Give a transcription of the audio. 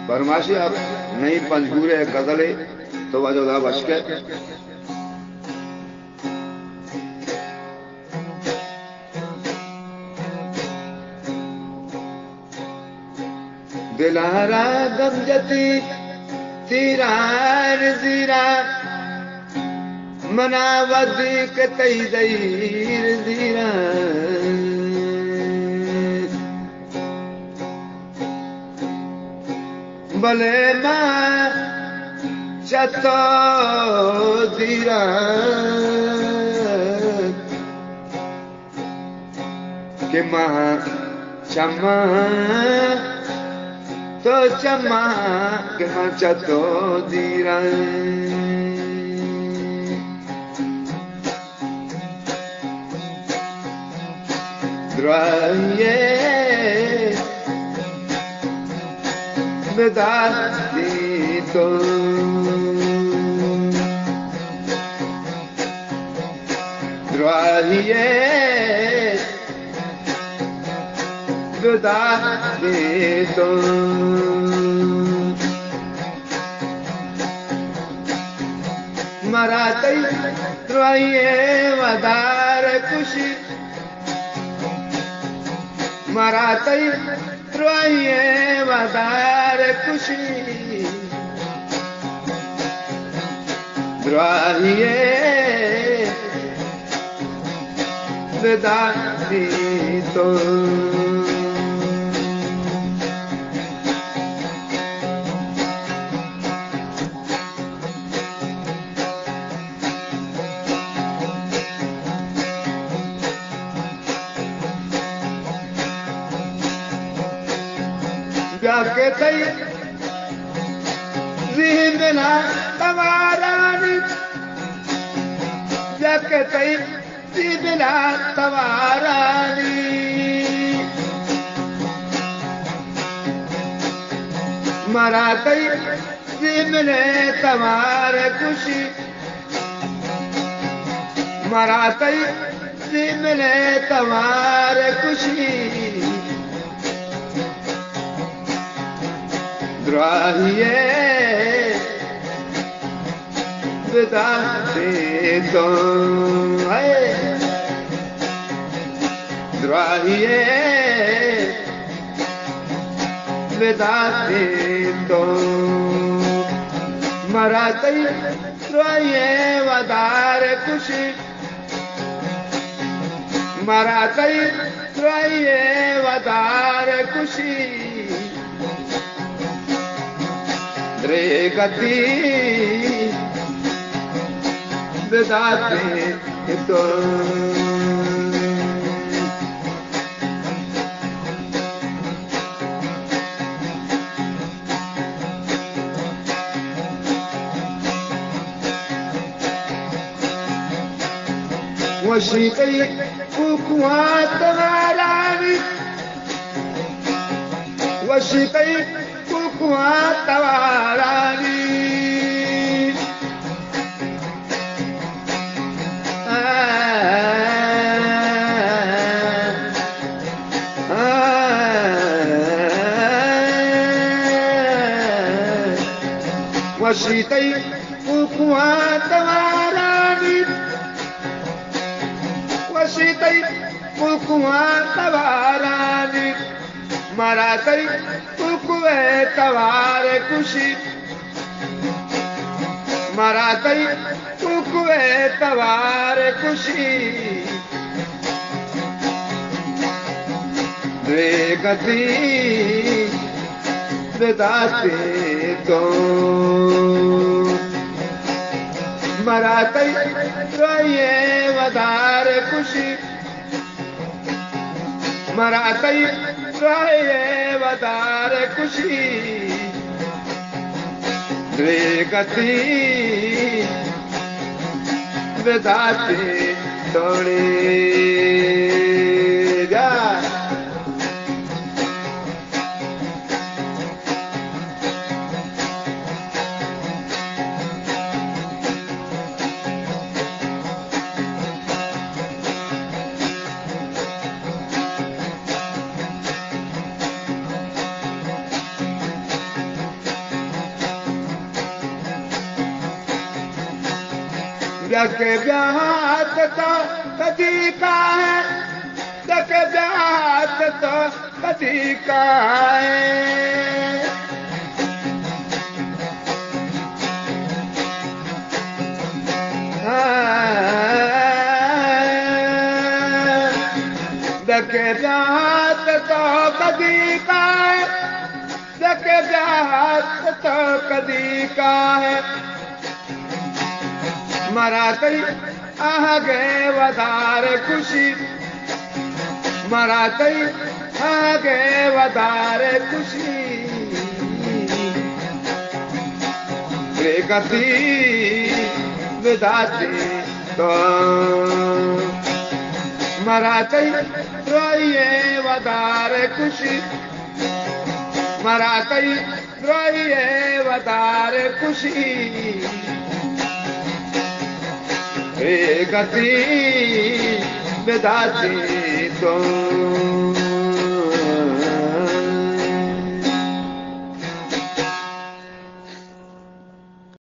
फरमाशी अब नहीं पंजगूरे गजले तो वजोदा बच के दिलारा गमजती तीरार जीरा मनावदी के तई दईर जीरा भले मां चतो जीरा के मां चमा तो चमा के मां चतो जीरा द्राये बेदाती तो द्राये बेदाती तो मराते द्राये वदार खुशी मराते द्राये वदार खुशी द्राये बेदाती तो जाके तई जिंदना तवारानी जाके तई जिंदना तवारानी मरा तई जिंदने तवार खुशी मरा तई जिंदने तवार खुशी द्राये बेदाती तो द्राये बेदाती तो मराते द्राये वदार खुशी मराते द्राये वदार खुशी रे गति बेदाती तो वशी कई कुकुआत वारानी वशी कई कुकुआत वारानी वशी कई कुकुआत वारानी वशी कई कुकुआत वारानी मरा कई कुकुए तवार खुशी मरा कई कुकुए तवार खुशी रे गति बेदाती तो मरा कई द्राये वदार खुशी मरा कई द्राये वदार खुशी रे गति बेदाती तोड़े जा जके ब्याहत तो कदी का है जके ब्याहत तो कदी का है जके ब्याहत तो कदी का है जके ब्याहत तो कदी का है मरा कई आगे वधारे खुशी मरा कई आगे वधारे खुशी रे गति विधाती तो मरा कई रोइए वधारे खुशी मरा कई रोइए वधारे खुशी गति विधाती तो